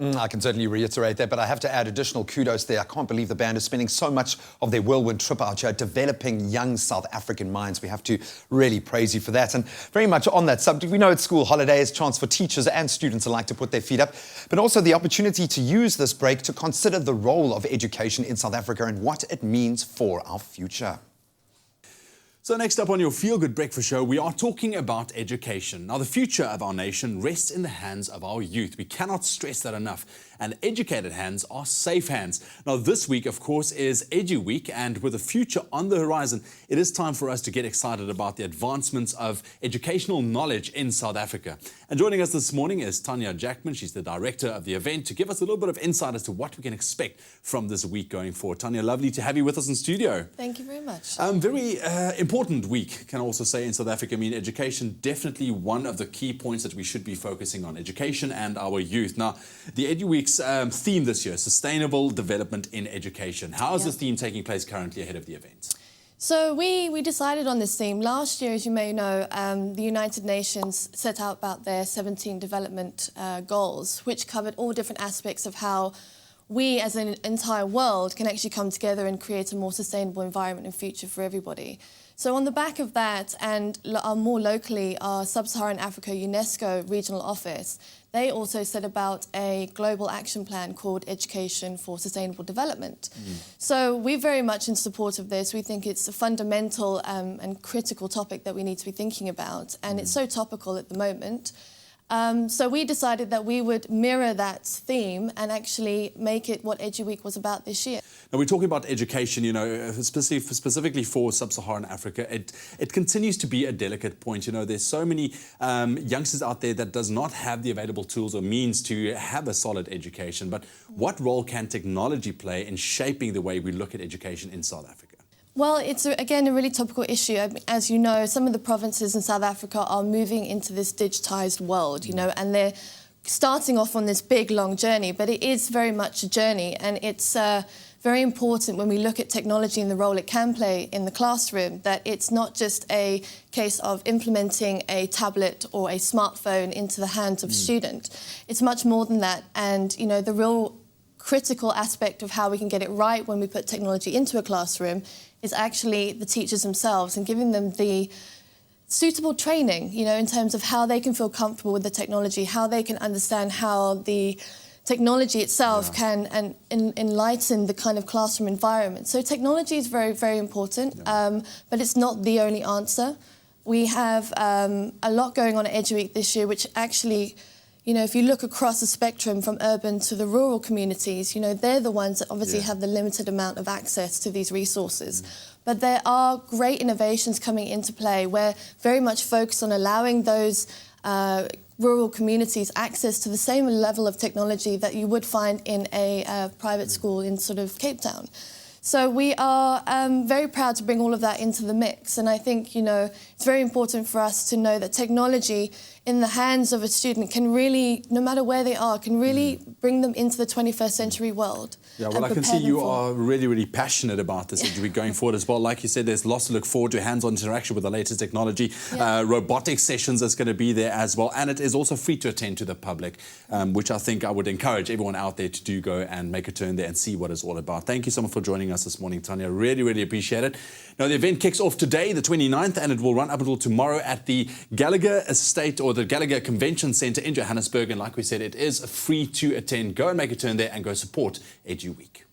I can certainly reiterate that, but I have to add additional kudos there. I can't believe the band is spending so much of their whirlwind trip out here developing young South African minds. We have to really praise you for that. And very much on that subject, we know it's school holidays, chance for teachers and students alike to put their feet up, but also the opportunity to use this break to consider the role of education in South Africa and what it means for our future. So next up on your Feel Good Breakfast Show, we are talking about education. Now, the future of our nation rests in the hands of our youth. We cannot stress that enough. And educated hands are safe hands. Now, this week, of course, is Edu-Week, and with the future on the horizon, it is time for us to get excited about the advancements of educational knowledge in South Africa. And joining us this morning is Tanya Jackman. She's the director of the event, to give us a little bit of insight as to what we can expect from this week going forward. Tanya, lovely to have you with us in studio. Thank you very much. Very important week, can I also say, in South Africa. I mean, education, definitely one of the key points that we should be focusing on, education and our youth. Now, the Edu-Week's theme this year, Sustainable Development in Education. How is this theme taking place currently ahead of the event? So we decided on this theme. Last year, as you may know, the United Nations set out about their 17 development goals, which covered all different aspects of how we as an entire world can actually come together and create a more sustainable environment and future for everybody. So on the back of that, and more locally, our Sub-Saharan Africa UNESCO Regional Office, they also set about a global action plan called Education for Sustainable Development. So we're very much in support of this. We think it's a fundamental and critical topic that we need to be thinking about, and it's so topical at the moment. So we decided that we would mirror that theme and actually make it what Edu-Week was about this year. Now, we're talking about education, you know, specifically for Sub-Saharan Africa. It continues to be a delicate point. You know, there's so many youngsters out there that does not have the available tools or means to have a solid education. But what role can technology play in shaping the way we look at education in South Africa? Well, it's, again, a really topical issue. As you know, some of the provinces in South Africa are moving into this digitised world, you know, and they're starting off on this big, long journey, but it is very much a journey, and it's very important when we look at technology and the role it can play in the classroom, that it's not just a case of implementing a tablet or a smartphone into the hands of a student. It's much more than that, and, you know, the real critical aspect of how we can get it right when we put technology into a classroom is actually the teachers themselves and giving them the suitable training, you know, in terms of how they can feel comfortable with the technology, how they can understand how the technology itself can enlighten the kind of classroom environment. So technology is very, very important, but it's not the only answer. We have a lot going on at Edu-Week this year, which actually, you know, if you look across the spectrum from urban to the rural communities, you know, they're the ones that obviously have the limited amount of access to these resources. But there are great innovations coming into play. We're very much focused on allowing those rural communities access to the same level of technology that you would find in a private school in sort of Cape Town. So we are very proud to bring all of that into the mix. And I think, you know, it's very important for us to know that technology in the hands of a student can really, no matter where they are, can really bring them into the 21st century world. Yeah, well, I can see you are really, really passionate about this Edu-Week going forward as well. Like you said, there's lots to look forward to, hands-on interaction with the latest technology, robotics sessions that's going to be there as well. And it is also free to attend to the public, which I think I would encourage everyone out there to do go and make a turn there and see what it's all about. Thank you so much for joining us this morning, Tanya. Really, really appreciate it. Now, the event kicks off today, the 29th, and it will run up until tomorrow at the Gallagher Estate or the Gallagher Convention Centre in Johannesburg. And like we said, it is free to attend. Go and make a turn there and go support Edu-Week.